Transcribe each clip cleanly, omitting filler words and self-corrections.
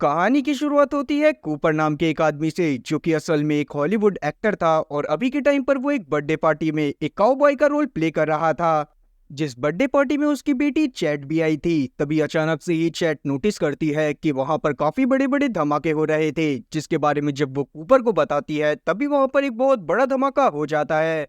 कहानी की शुरुआत होती है कूपर नाम के एक आदमी से, जो कि असल में एक हॉलीवुड एक्टर था और अभी के टाइम पर वो एक बर्थडे पार्टी में एक काउबॉय का रोल प्ले कर रहा था। जिस बर्थडे पार्टी में उसकी बेटी चैट भी आई थी, तभी अचानक से ही चैट नोटिस करती है कि वहां पर काफी बड़े बड़े धमाके हो रहे थे, जिसके बारे में जब वो कूपर को बताती है तभी वहां पर एक बहुत बड़ा धमाका हो जाता है।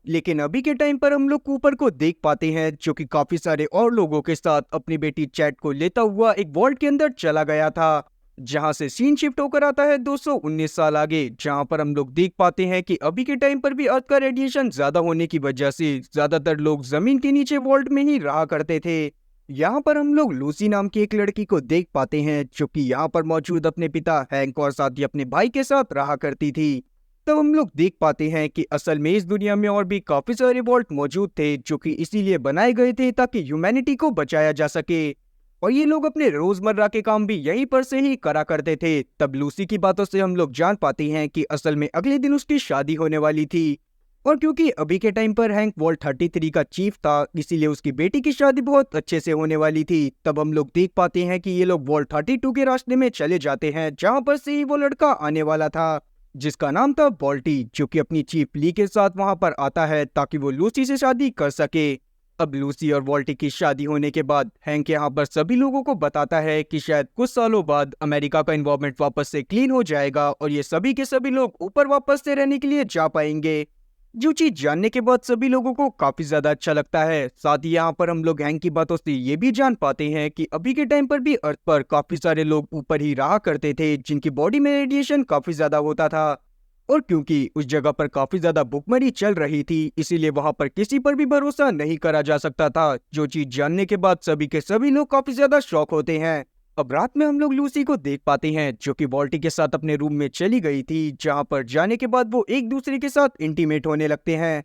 लेकिन अभी के टाइम पर हम लोग कूपर को देख पाते हैं, जो कि काफी सारे और लोगों के साथ अपनी बेटी चैट को लेता हुआ एक वॉल्ट के अंदर चला गया था। जहां से सीन शिफ्ट होकर आता है 219 साल आगे, जहां पर हम लोग देख पाते हैं कि अभी के टाइम पर भी अर्थ का रेडिएशन ज्यादा होने की वजह से ज्यादातर लोग जमीन के नीचे वॉल्ट में ही रहा करते थे। यहाँ पर हम लोग लूसी नाम की एक लड़की को देख पाते हैं, जो कि यहाँ पर मौजूद अपने पिता हैंक और साथ ही अपने भाई के साथ रहा करती थी। तब हम लोग देख पाते हैं कि असल में इस दुनिया में और भी काफी सारे वॉल्ट मौजूद थे, जो कि इसीलिए बनाए गए थे ताकि ह्यूमैनिटी को बचाया जा सके। और ये लोग अपने रोजमर्रा के काम भी यहीं पर से ही करा करते थे। तब लूसी की बातों से हम लोग जान पाते हैं कि असल में अगले दिन उसकी शादी होने वाली थी। और क्योंकि अभी के टाइम पर हैंक वॉल्ट 33 का चीफ था, इसीलिए उसकी बेटी की शादी बहुत अच्छे से होने वाली थी। तब हम लोग देख पाते हैं कि ये लोग वॉल्ट 32 के रास्ते में चले जाते हैं, जहां पर से ही वो लड़का आने वाला था, जिसका नाम था बॉल्टी, जो कि अपनी चीफ ली के साथ वहां पर आता है ताकि वो लूसी से शादी कर सके। अब लूसी और वॉल्टी की शादी होने के बाद हैंक यहाँ पर सभी लोगों को बताता है कि शायद कुछ सालों बाद अमेरिका का एनवायरनमेंट वापस से क्लीन हो जाएगा और ये सभी के सभी लोग ऊपर वापस से रहने के लिए जा पाएंगे। जो चीज जानने के बाद सभी लोगों को काफी ज्यादा अच्छा लगता है। साथ ही यहाँ पर हम लोग हैंक की बातों से ये भी जान पाते हैं कि अभी के टाइम पर भी अर्थ पर काफी सारे लोग ऊपर ही रहा करते थे, जिनकी बॉडी में रेडिएशन काफी ज्यादा होता था। और क्योंकि उस जगह पर काफी ज्यादा भुखमरी चल रही थी, इसीलिए वहां पर किसी पर भी भरोसा नहीं करा जा सकता था। जो चीज जानने के बाद सभी के सभी लोग काफी ज्यादा शॉक होते हैं। अब रात में हम लोग लूसी को देख पाते हैं, जो कि वॉल्टी के साथ अपने रूम में चली गई थी, जहां पर जाने के बाद वो एक दूसरे के साथ इंटीमेट होने लगते हैं।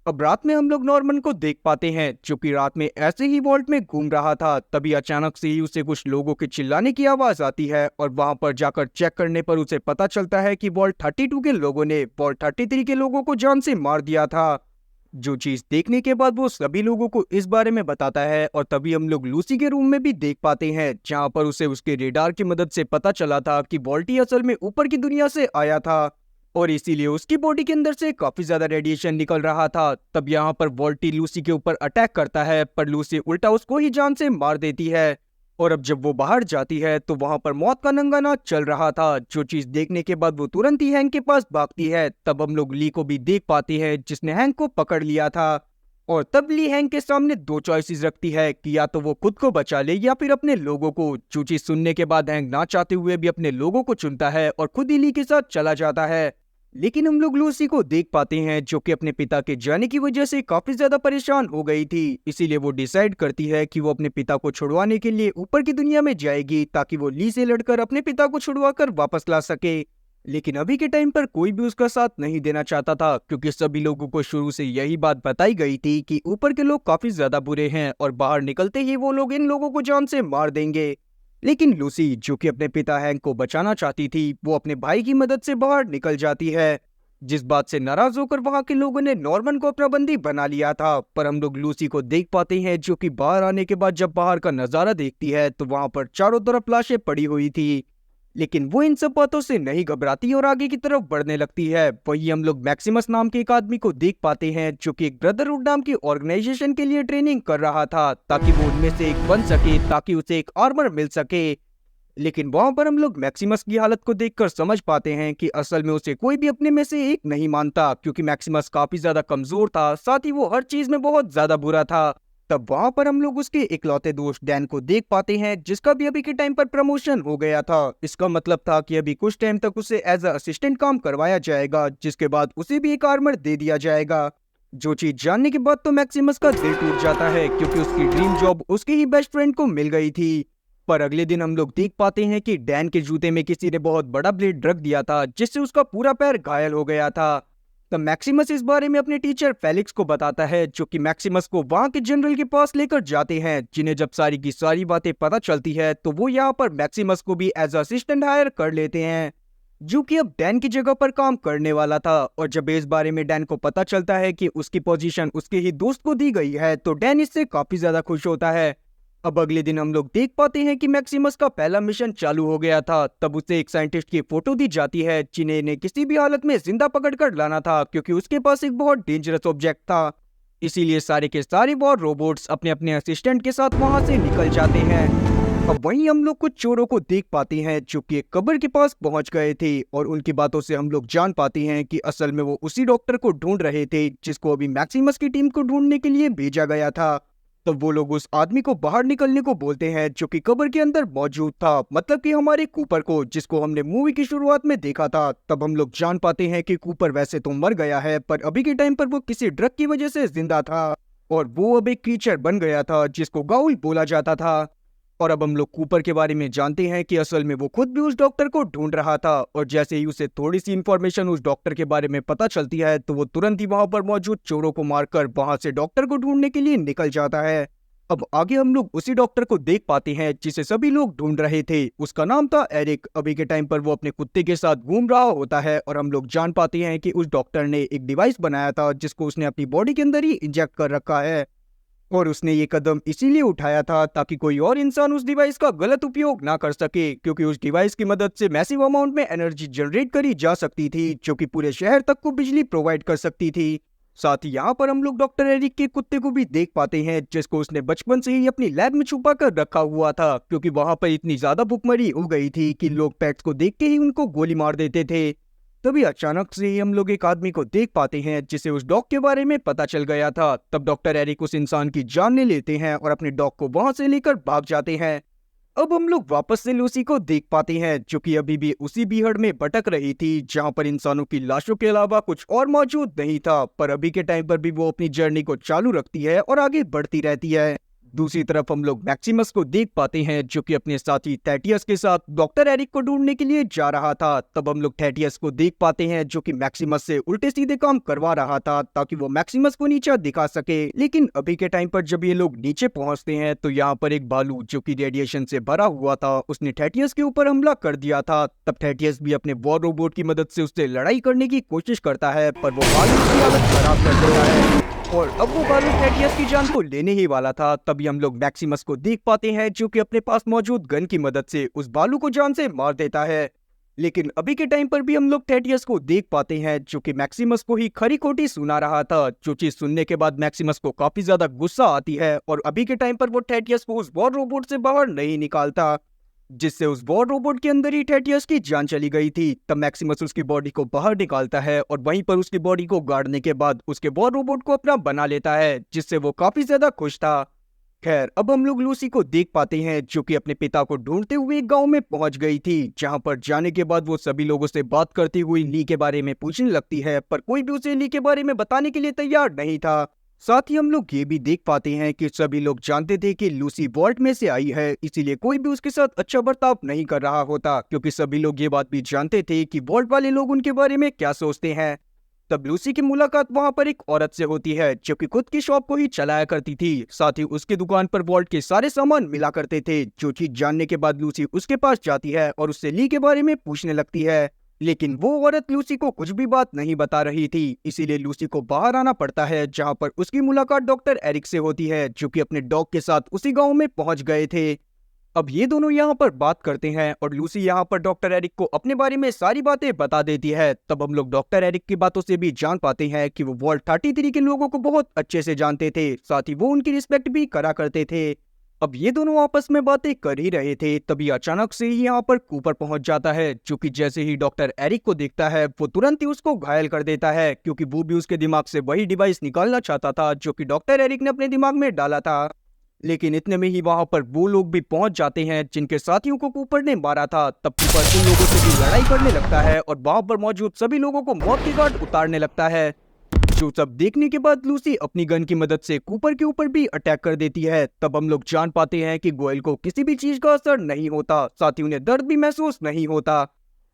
अब रात में हम लोग नॉर्मन को देख पाते हैं, जो कि रात में ऐसे ही वॉल्ट में घूम रहा था। तभी अचानक से ही उसे कुछ लोगों के चिल्लाने की आवाज आती है और वहां पर जाकर चेक करने पर उसे पता चलता है कि वॉल्ट 32 के लोगों ने वॉल्ट 33 के लोगों को जान से मार दिया था। जो चीज देखने के बाद वो सभी लोगों को इस बारे में बताता है और तभी हम लोग लूसी के रूम में भी देख पाते हैं, जहां पर उसे उसके रेडार की मदद से पता चला था कि वॉल्टी असल में ऊपर की दुनिया से आया था और इसीलिए उसकी बॉडी के अंदर से काफी ज्यादा रेडिएशन निकल रहा था। तब यहाँ पर वॉल्टी लूसी के ऊपर अटैक करता है, पर लूसी उल्टा उसको ही जान से मार देती है। और अब जब वो बाहर जाती है तो वहां पर मौत का नंगा नाच चल रहा था। जो चीज देखने के बाद वो तुरंत ही हैंक के पास भागती है। तब हम लोग ली को भी देख पाते हैं, जिसने हैंक को पकड़ लिया था। और तब ली हैंक के सामने दो चॉइसेस रखती है कि या तो वो खुद को बचा ले या फिर अपने लोगों को। जो चीज सुनने के बाद हैंक ना चाहते हुए भी अपने लोगों को चुनता है और खुद ही ली के साथ चला जाता है। लेकिन हम लोग लूसी को देख पाते हैं, जो कि अपने पिता के जाने की वजह से काफी ज्यादा परेशान हो गई थी। इसीलिए वो डिसाइड करती है कि वो अपने पिता को छुड़वाने के लिए ऊपर की दुनिया में जाएगी, ताकि वो ली से लड़कर अपने पिता को छुड़वाकर वापस ला सके। लेकिन अभी के टाइम पर कोई भी उसका साथ नहीं देना चाहता था, क्योंकि सभी लोगों को शुरू से यही बात बताई गई थी कि ऊपर के लोग काफी ज्यादा बुरे हैं और बाहर निकलते ही वो लोग इन लोगों को जान से मार देंगे। लेकिन लूसी, जो कि अपने पिता हैंक को बचाना चाहती थी, वो अपने भाई की मदद से बाहर निकल जाती है। जिस बात से नाराज होकर वहां के लोगों ने नॉर्मन को अपना बंदी बना लिया था। पर हम लोग लूसी को देख पाते हैं, जो कि बाहर आने के बाद जब बाहर का नजारा देखती है तो वहां पर चारों तरफ लाशें पड़ी हुई थी। लेकिन वो इन सब बातों से नहीं घबराती और आगे की तरफ बढ़ने लगती है। वही हम लोग मैक्सिमस नाम के एक आदमी को देख पाते हैं, जो कि एक ब्रदरहुड नाम की ऑर्गेनाइजेशन के लिए ट्रेनिंग कर रहा था, ताकि वो उनमें से एक बन सके, ताकि उसे एक आर्मर मिल सके। लेकिन वहां पर हम लोग मैक्सिमस की हालत को देखकर समझ पाते हैं कि असल में उसे कोई भी अपने में से एक नहीं मानता, क्योंकि मैक्सिमस काफी ज्यादा कमजोर था, साथ ही वो हर चीज में बहुत ज्यादा बुरा था। तब वहां पर हम लोग उसके इकलौते दोस्त डैन को देख पाते हैं, जिसका भी अभी के टाइम पर प्रमोशन हो गया था। इसका मतलब था कि अभी कुछ टाइम तक उसे एज अ असिस्टेंट काम करवाया जाएगा, जिसके बाद उसे भी एक आर्मर दे दिया जाएगा। जो चीज जानने के बाद तो मैक्सिमस का दिल टूट जाता है, क्योंकि उसकी ड्रीम जॉब उसके ही बेस्ट फ्रेंड को मिल गई थी। पर अगले दिन हम लोग देख पाते हैं कि डैन के जूते में किसी ने बहुत बड़ा ब्लेड रख दिया था, जिससे उसका पूरा पैर घायल हो गया था। तब मैक्सिमस इस बारे में अपने टीचर फेलिक्स को बताता है, जो कि मैक्सिमस को वहां के जनरल के पास लेकर जाते हैं, जिन्हें जब सारी की सारी बातें पता चलती है तो वो यहाँ पर मैक्सिमस को भी एज असिस्टेंट हायर कर लेते हैं, जो कि अब डैन की जगह पर काम करने वाला था। और जब इस बारे में डैन को पता चलता है कि उसकी पोजीशन उसके ही दोस्त को दी गई है, तो डैन इससे काफी ज्यादा खुश होता है। अब अगले दिन हम लोग देख पाते हैं कि मैक्सिमस का पहला मिशन चालू हो गया था। तब उसे एक साइंटिस्ट की फोटो दी जाती है जिन्हें ने किसी भी हालत में जिंदा पकड़ कर लाना था, क्योंकि उसके पास एक बहुत डेंजरस ऑब्जेक्ट था। इसीलिए सारे के सारे वॉर रोबोट्स अपने अपने असिस्टेंट के साथ वहां से निकल जाते हैं। अब वहीं हम लोग कुछ चोरों को देख पाते हैं जो कि एक कब्र के पास पहुंच गए थे, और उनकी बातों से हम लोग जान पाते हैं कि असल में वो उसी डॉक्टर को ढूंढ रहे थे जिसको अभी मैक्सिमस की टीम को ढूंढने के लिए भेजा गया था। तब वो लोग उस आदमी को बाहर निकलने को बोलते हैं जो कि कब्र के अंदर मौजूद था, मतलब कि हमारे कूपर को, जिसको हमने मूवी की शुरुआत में देखा था। तब हम लोग जान पाते हैं कि कूपर वैसे तो मर गया है, पर अभी के टाइम पर वो किसी ड्रग की वजह से जिंदा था, और वो अब एक क्रीचर बन गया था जिसको गाउल बोला जाता था। और अब हम लोग कूपर के बारे में जानते हैं कि असल में वो खुद भी उस डॉक्टर को ढूंढ रहा था, और जैसे ही उसे थोड़ी सी इंफॉर्मेशन उस डॉक्टर के बारे में पता चलती है तो वो तुरंत ही वहां पर मौजूद चोरों को मारकर वहां से डॉक्टर को ढूंढने के लिए निकल जाता है। अब आगे हम लोग उसी डॉक्टर को देख पाते हैं जिसे सभी लोग ढूंढ रहे थे। उसका नाम था एरिक। अभी के टाइम पर वो अपने कुत्ते के साथ घूम रहा होता है, और हम लोग जान पाते हैं कि उस डॉक्टर ने एक डिवाइस बनाया था जिसको उसने अपनी बॉडी के अंदर ही इंजेक्ट कर रखा है, और उसने ये कदम इसीलिए उठाया था ताकि कोई और इंसान उस डिवाइस का गलत उपयोग ना कर सके, क्योंकि उस डिवाइस की मदद से मैसिव अमाउंट में एनर्जी जनरेट करी जा सकती थी जो कि पूरे शहर तक को बिजली प्रोवाइड कर सकती थी। साथ ही यहाँ पर हम लोग डॉक्टर एरिक के कुत्ते को भी देख पाते हैं जिसको उसने बचपन से ही अपनी लैब में छुपा कर रखा हुआ था, क्योंकि वहां पर इतनी ज्यादा भुखमरी हो गई थी कि लोग पेट्स को देख के ही उनको गोली मार देते थे। तभी अचानक से ही हम लोग एक आदमी को देख पाते हैं जिसे उस डॉग के बारे में पता चल गया था। तब डॉक्टर एरिक उस इंसान की जान ले लेते हैं और अपने डॉग को वहां से लेकर भाग जाते हैं। अब हम लोग वापस से लूसी को देख पाते हैं जो कि अभी भी उसी बीहड़ में भटक रही थी जहां पर इंसानों की लाशों के अलावा कुछ और मौजूद नहीं था, पर अभी के टाइम पर भी वो अपनी जर्नी को चालू रखती है और आगे बढ़ती रहती है। दूसरी तरफ हम लोग मैक्सिमस को देख पाते हैं जो कि अपने साथी थैटियस के साथ डॉक्टर एरिक को ढूंढने के लिए जा रहा था। तब हम लोग थैटियस को देख पाते हैं जो कि मैक्सिमस से उल्टे सीधे काम करवा रहा था ताकि वो मैक्सिमस को नीचे दिखा सके। लेकिन अभी के टाइम पर जब ये लोग नीचे पहुंचते हैं तो यहाँ पर एक भालू जो कि रेडिएशन से भरा हुआ था उसने थैटियस के ऊपर हमला कर दिया था। तब थैटियस भी अपने वॉर रोबोट की मदद से उससे लड़ाई करने की कोशिश करता है, पर वो भालू की हालत खराब कर देता है, और अब वो भालू थैटियस की जान को लेने ही वाला था। तभी हम लोग मैक्सिमस को देख पाते हैं जो कि अपने पास मौजूद गन की मदद से उस भालू को जान से मार देता है। लेकिन अभी के टाइम पर भी हम लोग थैटियस को देख पाते हैं जो कि मैक्सिमस को ही खरी खोटी सुना रहा था, जो चीज सुनने के बाद मैक्सिमस को काफी ज्यादा गुस्सा आती है, और अभी के टाइम पर वो थैटियस को उस वॉर रोबोट से बाहर नहीं निकालता, जिससे उस वॉर रोबोट के अंदर ही थैटियस की जान चली गई थी। तब मैक्सिमस उसकी बॉडी को बाहर निकालता है और वहीं पर उसकी बॉडी को गाड़ने के बाद उसके वॉर रोबोट को अपना बना लेता है, जिससे वो काफी ज्यादा खुश था। खैर, अब हम लोग लूसी को देख पाते हैं जो कि अपने पिता को ढूंढते हुए एक गांव में पहुंच गई थी, जहां पर जाने के बाद वो सभी लोगों से बात करती हुई ली के बारे में पूछने लगती है, पर कोई भी उसे ली के बारे में बताने के लिए तैयार नहीं था। साथ ही हम लोग ये भी देख पाते हैं कि सभी लोग जानते थे कि लूसी वॉल्ट में से आई है, इसीलिए कोई भी उसके साथ अच्छा बर्ताव नहीं कर रहा होता, क्योंकि सभी लोग ये बात भी जानते थे कि वॉल्ट वाले लोग उनके बारे में क्या सोचते हैं। तब लूसी की मुलाकात वहां पर एक औरत से होती है जो कि खुद की शॉप को ही चलाया करती थी। साथ ही उसकी दुकान पर वॉल्ट के सारे सामान मिला करते थे। जो चीज जानने के बाद लूसी उसके पास जाती है और उससे ली के बारे में पूछने लगती है, लेकिन वो औरत लूसी को कुछ भी बात नहीं बता रही थी, इसीलिए लूसी को बाहर आना पड़ता है, जहां पर उसकी मुलाकात डॉक्टर एरिक से होती है जो कि अपने डॉग के साथ उसी गांव में पहुंच गए थे। अब ये दोनों यहाँ पर बात करते हैं और लूसी यहाँ पर डॉक्टर एरिक को अपने बारे में सारी बातें बता देती है। तब हम लोग डॉक्टर एरिक की बातों से भी जान पाते हैं कि वो वॉल्ट 33 के लोगों को बहुत अच्छे से जानते थे, साथ ही वो उनकी रिस्पेक्ट भी करा करते थे। अब ये दोनों आपस में बातें कर ही रहे थे, तभी अचानक से ही यहाँ पर कूपर पहुंच जाता है, जो कि जैसे ही डॉक्टर एरिक को देखता है वो तुरंत ही उसको घायल कर देता है, क्योंकि वो भी उसके दिमाग से वही डिवाइस निकालना चाहता था जो कि डॉक्टर एरिक ने अपने दिमाग में डाला था। लेकिन इतने में ही वहां पर वो लोग भी पहुंच जाते हैं जिनके साथियों को कूपर ने मारा था। तब कूपर उन लोगों से भी लड़ाई करने लगता है और वहां पर मौजूद सभी लोगों को मौत की घाट उतारने लगता है। जो सब देखने के बाद लूसी अपनी गन की मदद से कूपर के ऊपर भी अटैक कर देती है। तब हम लोग जान पाते हैं कि गोयल को किसी भी चीज का असर नहीं होता, साथ ही उन्हें दर्द भी महसूस नहीं होता।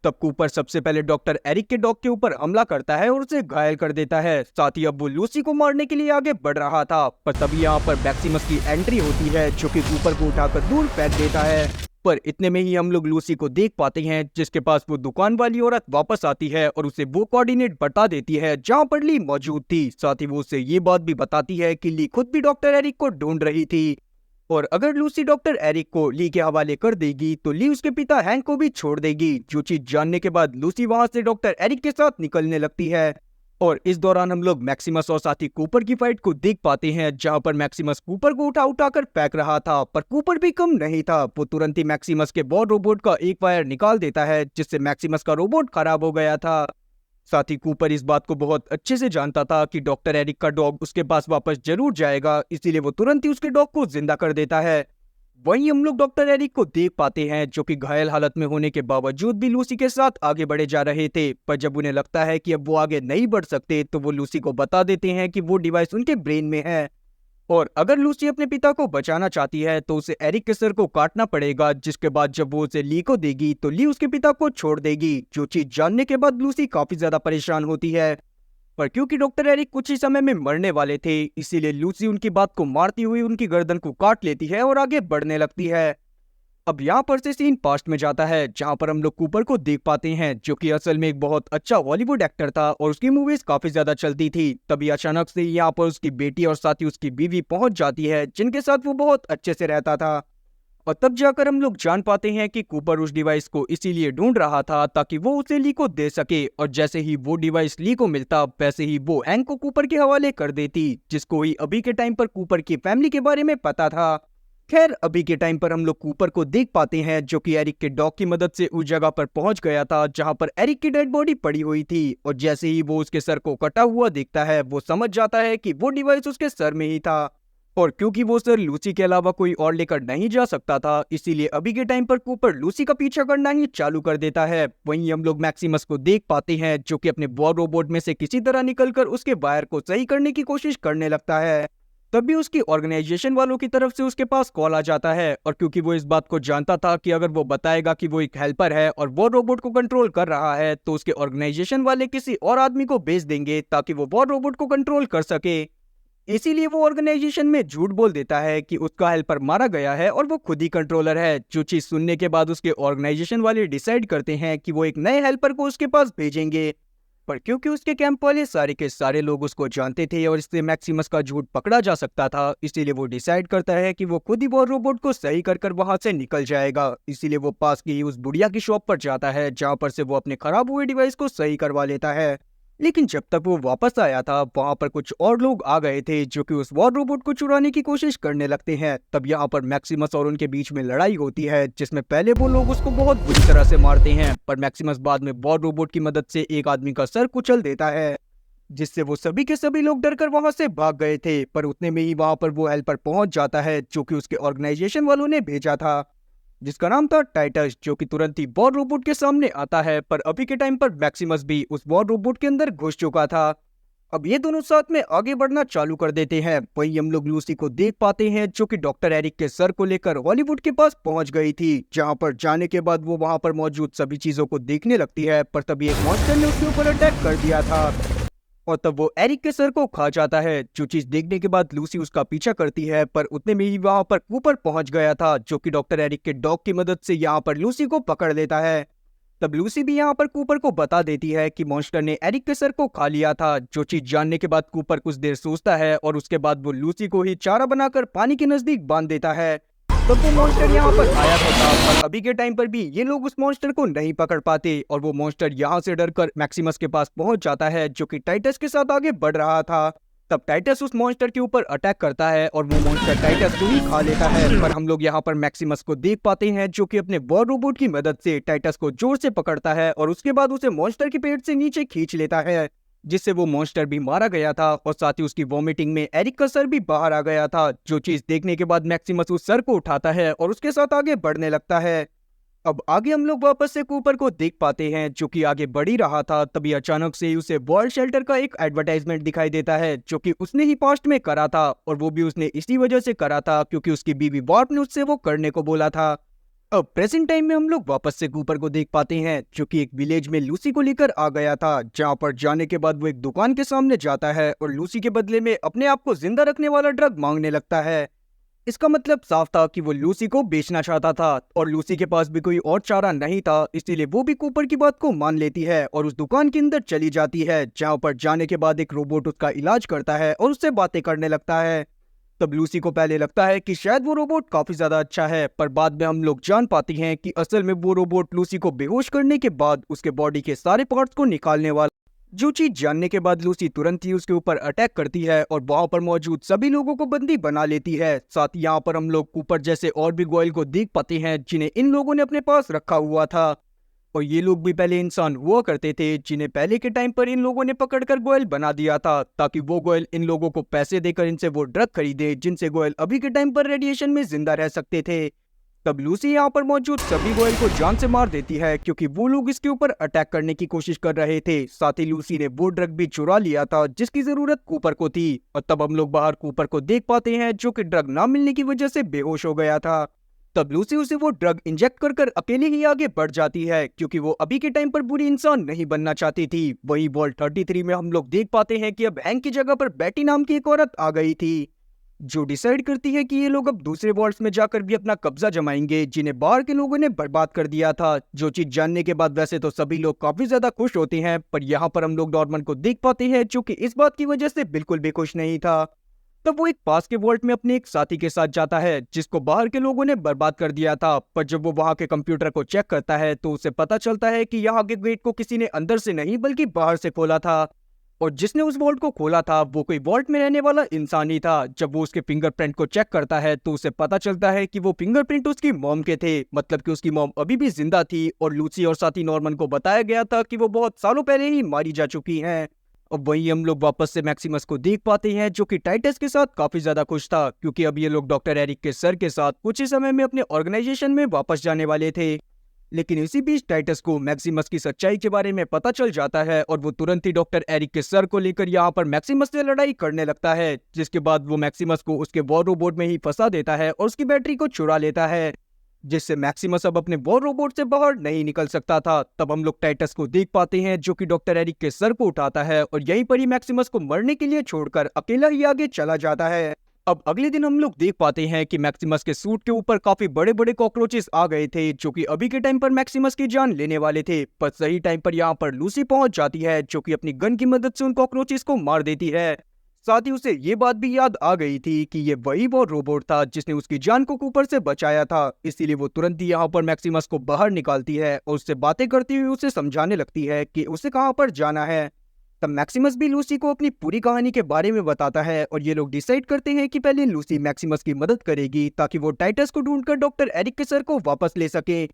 तब कूपर सबसे पहले डॉक्टर एरिक के डॉग के ऊपर हमला करता है और उसे घायल कर देता है। साथ ही अब वो लूसी को मारने के लिए आगे बढ़ रहा था, पर तभी यहाँ पर मैक्सिमस की एंट्री होती है जो कि कूपर को उठाकर दूर फेंक देता है। पर इतने में ही हम लोग लूसी को देख पाते हैं जिसके पास वो दुकान वाली औरत वापस आती है और उसे वो कोऑर्डिनेट बता देती है जहाँ पर ली मौजूद थी। साथ ही वो उसे ये बात भी बताती है कि ली खुद भी डॉक्टर एरिक को ढूंढ रही थी। और अगर लूसी डॉक्टर एरिक को ली के हवाले कर देगी तो ली उसके पिता हैंक को भी छोड़ देगी। जो चीज जानने के बाद लूसी वहां से डॉक्टर एरिक के साथ निकलने लगती है। और इस दौरान हम लोग मैक्सिमस और साथी कूपर की फाइट को देख पाते हैं, जहां पर मैक्सिमस कूपर को उठा उठा कर फेंक रहा था, पर कूपर भी कम नहीं था। वो तुरंत ही मैक्सिमस के बॉल रोबोट का एक वायर निकाल देता है, जिससे मैक्सिमस का रोबोट खराब हो गया था। साथ ही कूपर इस बात को बहुत अच्छे से जानता था कि डॉक्टर एरिक का डॉग उसके पास वापस जरूर जाएगा, इसीलिए वो तुरंत ही उसके डॉग को जिंदा कर देता है। वहीं हम लोग डॉक्टर एरिक को देख पाते हैं, जो कि घायल हालत में होने के बावजूद भी लूसी के साथ आगे बढ़े जा रहे थे। पर जब उन्हें लगता है कि अब वो आगे नहीं बढ़ सकते, तो वो लूसी को बता देते हैं कि वो डिवाइस उनके ब्रेन में है, और अगर लूसी अपने पिता को बचाना चाहती है तो उसे एरिक के सर को काटना पड़ेगा। जिसके बाद जब वो उसे ली को देगी तो ली उसके पिता को छोड़ देगी। जो चीज जानने के बाद लूसी काफी ज्यादा परेशान होती है, पर क्योंकि डॉक्टर एरिक कुछ ही समय में मरने वाले थे, इसीलिए लूसी उनकी बात को मारती हुई उनकी गर्दन को काट लेती है और आगे बढ़ने लगती है। अब यहाँ पर से सीन पास्ट में जाता है, जहाँ पर हम लोग कूपर को देख पाते हैं, जो कि असल में एक बहुत अच्छा हॉलीवुड एक्टर था और उसकी मूवीज काफी ज्यादा चलती थी। तभी अचानक से यहाँ पर उसकी बेटी और साथ ही उसकी बीवी पहुंच जाती है, जिनके साथ वो बहुत अच्छे से रहता था। और तब जाकर हम लोग जान पाते हैं कि कूपर उस डिवाइस को इसीलिए ढूंढ रहा था ताकि वो उसे ली को दे सके, और जैसे ही वो डिवाइस ली को मिलता वैसे ही वो हैंक को कूपर के हवाले कर देती, जिसको ही अभी के टाइम पर कूपर की फैमिली के बारे में पता था। खैर अभी के टाइम पर हम लोग कूपर को देख पाते हैं, जो कि एरिक के डॉग की मदद से उस जगह पर पहुंच गया था जहां पर एरिक की डेड बॉडी पड़ी हुई थी। और जैसे ही वो उसके सर को कटा हुआ देखता है, वो समझ जाता है कि वो डिवाइस उसके सर में ही था। और क्योंकि वो सर लूसी के अलावा कोई और लेकर नहीं जा सकता था, इसीलिए अभी के टाइम पर कूपर लूसी का पीछा करना ही चालू कर देता है। वहीं हम लोग मैक्सिमस को देख पाते हैं, जो कि अपने वॉर रोबोट में से किसी तरह निकलकर उसके वायर को सही करने की कोशिश करने लगता है। तभी उसकी ऑर्गेनाइजेशन वालों की तरफ से उसके पास कॉल आ जाता है, और क्योंकि वो इस बात को जानता था कि अगर वो बताएगा कि वो एक हेल्पर है और वो रोबोट को कंट्रोल कर रहा है, तो उसके ऑर्गेनाइजेशन वाले किसी और आदमी को भेज देंगे ताकि वो रोबोट को कंट्रोल कर सके। इसीलिए वो ऑर्गेनाइजेशन में झूठ बोल देता है कि उसका हेल्पर मारा गया है और वो खुद ही कंट्रोलर है। जो चीज सुनने के बाद उसके ऑर्गेनाइजेशन वाले डिसाइड करते हैं कि वो एक नए हेल्पर को उसके पास भेजेंगे। पर क्योंकि उसके कैंप वाले सारे के सारे लोग उसको जानते थे और इससे मैक्सिमस का झूठ पकड़ा जा सकता था, इसीलिए वो डिसाइड करता है कि वो खुद ही वो रोबोट को सही कर वहां से निकल जाएगा। इसीलिए वो पास की उस बुढ़िया की शॉप पर जाता है, जहां पर से वो अपने खराब हुए डिवाइस को सही करवा लेता है। लेकिन जब तक वो वापस आया था, वहां पर कुछ और लोग आ गए थे जो कि उस वॉर रोबोट को चुराने की कोशिश करने लगते हैं। तब यहाँ पर मैक्सिमस और उनके बीच में लड़ाई होती है, जिसमें पहले वो लोग उसको बहुत बुरी तरह से मारते हैं, पर मैक्सिमस बाद में वॉर रोबोट की मदद से एक आदमी का सर कुचल देता है, जिससे वो सभी के सभी लोग डरकर वहां से भाग गए थे। पर उतने में ही वहां पर वो हेल्पर पहुंच जाता है, जो कि उसके ऑर्गेनाइजेशन वालों ने भेजा था, जिसका नाम था टाइटस, जो कि तुरंत ही वॉर रोबोट के सामने आता है। पर अभी के टाइम पर मैक्सिमस भी उस वॉर रोबोट के अंदर घुस चुका था। अब ये दोनों साथ में आगे बढ़ना चालू कर देते हैं। वहीं हम लोग लूसी को देख पाते हैं, जो कि डॉक्टर एरिक के सर को लेकर हॉलीवुड के पास पहुंच गई थी, जहां पर जाने के बाद वो वहां पर मौजूद सभी चीजों को देखने लगती है। पर तभी एक मॉन्स्टर ने उसके ऊपर अटैक कर दिया था और तब वो एरिक के सर को खा जाता है। जो चीज देखने के बाद लूसी उसका पीछा करती है, पर उतने में ही वहां पर कूपर पहुंच गया था, जो कि डॉक्टर एरिक के डॉग की मदद से यहाँ पर लूसी को पकड़ लेता है। तब लूसी भी यहाँ पर कूपर को बता देती है कि मॉन्स्टर ने एरिक के सर को खा लिया था। जो चीज जानने के बाद कूपर कुछ देर सोचता है और उसके बाद वो लूसी को ही चारा बनाकर पानी के नजदीक बांध देता है। तब वो मॉन्स्टर यहाँ पर आया था, पर अभी के टाइम पर भी ये लोग उस मॉन्स्टर को नहीं पकड़ पाते और वो मॉन्स्टर यहाँ से डरकर मैक्सिमस के पास पहुंच जाता है, जो कि टाइटस के साथ आगे बढ़ रहा था। तब टाइटस उस मॉन्स्टर के ऊपर अटैक करता है और वो मॉन्स्टर टाइटस को ही खा लेता है। पर हम लोग यहाँ पर मैक्सिमस को देख पाते हैं, जो कि अपने वॉर रोबोट की मदद से टाइटस को जोर से पकड़ता है और उसके बाद उसे मॉन्स्टर के पेट से नीचे खींच लेता है, जिससे वो मॉन्स्टर भी मारा गया था और साथ ही उसकी वॉमिटिंग में एरिक का सर भी बाहर आ गया था। जो चीज देखने के बाद मैक्सिमस उस सर को उठाता है और उसके साथ आगे बढ़ने लगता है। अब आगे हम लोग वापस से कूपर को देख पाते हैं, जो कि आगे बढ़ ही रहा था। तभी अचानक से उसे वर्ल्ड शेल्टर का एक एडवर्टाइजमेंट दिखाई देता है, जो कि उसने ही पास्ट में करा था, और वो भी उसने इसी वजह से करा था क्योंकि उसकी बीवी वार्प ने उससे वो करने को बोला था। अब प्रेजेंट टाइम में हम लोग वापस से कूपर को देख पाते हैं, जो कि एक विलेज में लूसी को लेकर आ गया था, जहां पर जाने के बाद वो एक दुकान के सामने जाता है और लूसी के बदले में अपने आप को जिंदा रखने वाला ड्रग मांगने लगता है। इसका मतलब साफ था कि वो लूसी को बेचना चाहता था और लूसी के पास भी कोई और चारा नहीं था, इसीलिए वो भी कूपर की बात को मान लेती है और उस दुकान के अंदर चली जाती है, जहां पर जाने के बाद एक रोबोट उसका इलाज करता है और उससे बातें करने लगता है। तब लूसी को पहले लगता है कि शायद वो रोबोट काफी ज्यादा अच्छा है, पर बाद में हम लोग जान पाती हैं कि असल में वो रोबोट लूसी को बेहोश करने के बाद उसके बॉडी के सारे पार्ट्स को निकालने वाला। जो चीज जानने के बाद लूसी तुरंत ही उसके ऊपर अटैक करती है और वहां पर मौजूद सभी लोगों को बंदी बना लेती है। साथ ही यहाँ पर हम लोग कूपर जैसे और भी गोयल को देख पाते हैं जिन्हें इन लोगों ने अपने पास रखा हुआ था। और ये लोग भी पहले इंसान हुआ करते थे जिन्हें पहले के टाइम पर इन लोगों ने पकड़कर गोयल बना दिया था, ताकि वो गोयल इन लोगों को पैसे देकर इनसे वो ड्रग खरीदे जिनसे गोयल अभी के टाइम पर रेडिएशन में जिंदा रह सकते थे। तब लूसी यहाँ पर मौजूद सभी गोयल को जान से मार देती है क्योंकि वो लोग इसके ऊपर अटैक करने की कोशिश कर रहे थे। साथ ही लूसी ने वो ड्रग भी चुरा लिया था जिसकी जरूरत कूपर को थी। और तब हम लोग बाहर कूपर को देख पाते हैं जो कि ड्रग ना मिलने की वजह से बेहोश हो गया था। तब लूसी उसे वो ड्रग इंजेक्ट कर अकेले ही आगे बढ़ जाती है क्योंकि वो अभी के टाइम पर बुरी इंसान नहीं बनना चाहती थी। वही वॉल्ट 33 में हम लोग देख पाते हैं कि अब हैंक की जगह पर बेटी नाम की एक औरत आ गई थी जो डिसाइड करती है कि ये लोग अब दूसरे वॉल्ट्स में जाकर भी अपना कब्जा जमाएंगे जिन्हें बाहर के लोगों ने बर्बाद कर दिया था। जो चीज जानने के बाद वैसे तो सभी लोग काफी ज्यादा खुश होते हैं, पर यहाँ पर हम लोग नॉर्मन को देख पाते हैं जो कि इस बात की वजह से बिल्कुल भी खुश नहीं था। तब वो एक पास के वॉल्ट में अपने एक साथी के साथ जाता है जिसको बाहर के लोगों ने बर्बाद कर दिया था। पर जब वो वहां के कंप्यूटर को चेक करता है तो उसे पता चलता है कि यहाँ के गेट को किसी ने अंदर से नहीं बल्कि बाहर से खोला था। और जिसने उस वॉल्ट को खोला था वो कोई वॉल्ट में रहने वाला इंसान ही था। जब वो उसके फिंगरप्रिंट को चेक करता है तो उसे पता चलता है कि वो फिंगरप्रिंट उसकी मॉम के थे, मतलब कि उसकी मॉम अभी भी जिंदा थी और लूसी और साथी नॉर्मन को बताया गया था कि वो बहुत सालों पहले ही मारी जा चुकी हैं। और वहीं हम लोग वापस से मैक्सिमस को देख पाते हैं जो कि टाइटस के साथ काफी ज्यादा खुश था क्योंकि अब ये लोग डॉक्टर एरिक के सर के साथ कुछ ही समय में अपने ऑर्गेनाइजेशन में वापस जाने वाले थे। लेकिन इसी बीच टाइटस को मैक्सिमस की सच्चाई के बारे में पता चल जाता है और वो तुरंत ही डॉक्टर एरिक के सर को लेकर यहाँ पर मैक्सिमस से लड़ाई करने लगता है, जिसके बाद वो मैक्सिमस को उसके वॉर रोबोट में ही फंसा देता है और उसकी बैटरी को चुरा लेता है, जिससे मैक्सिमस अब अपने वॉर रोबोट से बाहर नहीं निकल सकता था। तब हम लोग टाइटस को देख पाते हैं जो कि डॉक्टर एरिक के सर को उठाता है और यहीं पर ही मैक्सिमस को मरने के लिए छोड़कर अकेला ही आगे चला जाता है। अब अगले दिन हम लोग देख पाते हैं कि मैक्सिमस के सूट के ऊपर काफी बड़े बड़े कॉकरोचेस आ गए थे जो कि अभी के टाइम पर मैक्सिमस की जान लेने वाले थे। पर सही टाइम पर यहाँ पर लूसी पहुंच जाती है जो कि अपनी गन की मदद से उन कॉकरोचेस को मार देती है। साथ ही उसे ये बात भी याद आ गई थी कि ये वही वो रोबोट था जिसने उसकी जान को कूपर से बचाया था, इसीलिए वो तुरंत ही यहाँ पर मैक्सिमस को बाहर निकालती है और उससे बातें करती हुई उसे समझाने लगती है कि उसे कहाँ पर जाना है। तब मैक्सिमस भी लूसी को अपनी पूरी कहानी के बारे में बताता है और ये लोग डिसाइड करते हैं कि पहले लूसी मैक्सिमस की मदद करेगी ताकि वो टाइटस को ढूंढकर डॉक्टर एरिक के सर को वापस ले सके,